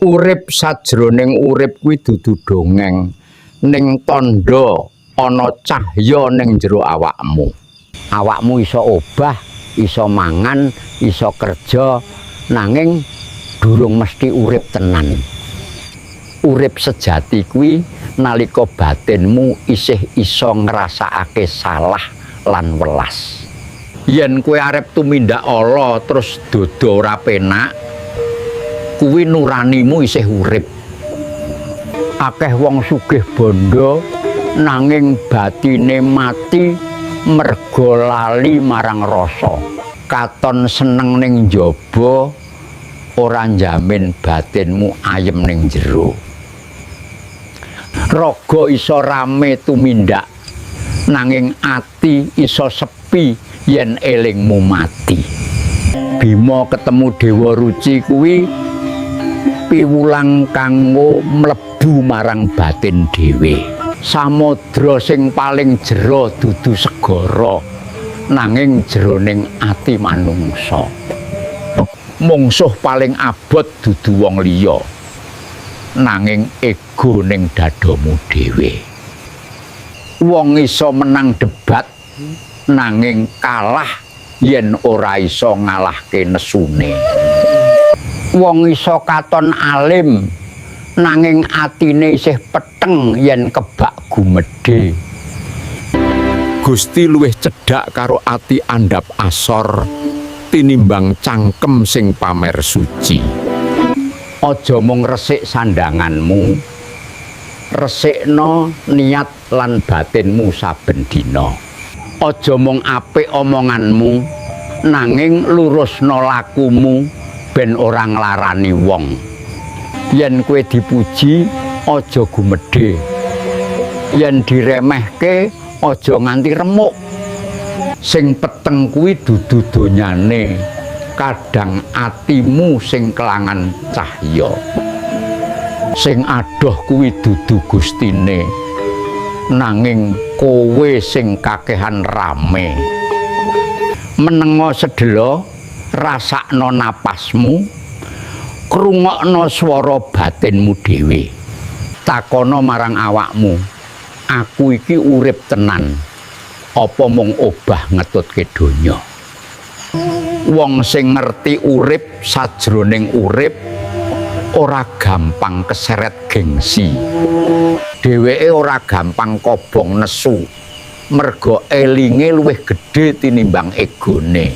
Urip sajroning urip kuwi dudu dongeng, ning tandha ana cahya ning jero awakmu. Awakmu iso obah, iso mangan, iso kerja, nanging durung mesti urip tenan. Urip sejati kuwi nalika batinmu isih iso ngrasakake salah lan welas. Yen kowe arep tumindak ala terus dodo ora penak, kuwi nuranimu isih urip. Akeh wong sugih bondo nanging batine mati merga lali marang rasa. Katon seneng ning njaba ora njamin batinmu ayem ning jero. Raga iso rame tumindak nanging ati iso sepi yen elingmu mati. Bima ketemu Dewa Ruci kuwi piwulang kanggo mlebu marang batin dhewe. Samodra sing paling jero dudu segara nanging jeroning ati manungsa. Mungsuh paling abot dudu wong liya nanging ego ning dadamu dhewe. Wong iso menang debat nanging kalah yen ora iso ngalahke nesune. Wong iso katon alim nanging atine isih peteng yen kebak gumedhe. Gusti luwih cedhak karo ati andhap asor tinimbang cangkem sing pamer suci. Aja mung resik sandanganmu, resikna niat lan batinmu saben dina. Aja mung apik omonganmu, nanging lurusna lakumu ben ora nglarani wong. Yen kowe dipuji, aja gumedhe. Yen diremehke, aja nganti remuk. Sing peteng kuwi dudu donyane, kadang atimu sing kelangan cahya. Sing adoh kuwi dudu gustine, nanging kowe sing kakehan rame. Menenga sedhela, rasakno napasmu, krungokno swara batinmu dhewe. Takono marang awakmu, aku iki urip tenan apa mung obah ngetutke donya. Wong sing ngerti urip sajroning urip ora gampang keseret gengsi. Dheweke ora gampang kobong nesu merga elinge luwih gedhe tinimbang egone.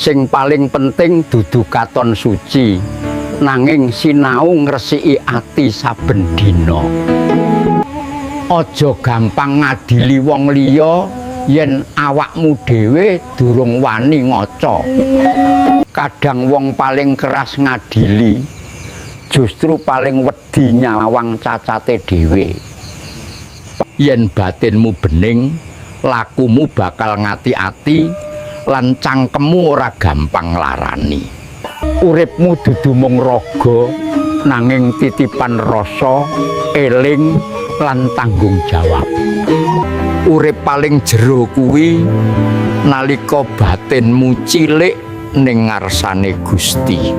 Sing paling penting dudu katon suci, nanging sinau ngresiki ati saben dina. Aja gampang ngadili wong liya yen awakmu dhewe durung wani ngaca. Kadang wong paling keras ngadili justru paling wedi nyawang cacate dhewe. Yen batinmu bening, lakumu bakal ngati-ati lan cangkemmu ora gampang larani. Uripmu dudu mung raga nanging titipan rasa, eling lan tanggung jawab. Urip paling jero kuwi nalika batinmu cilik ning ngarsane Gusti.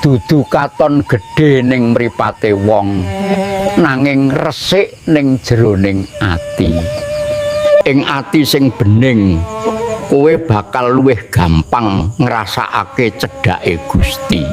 Dudu katon gedhe ning mripate wong, nanging resik ning jeroning ati. Ing ati sing bening, kowe bakal luwih gampang ngrasakake cedhake Gusti.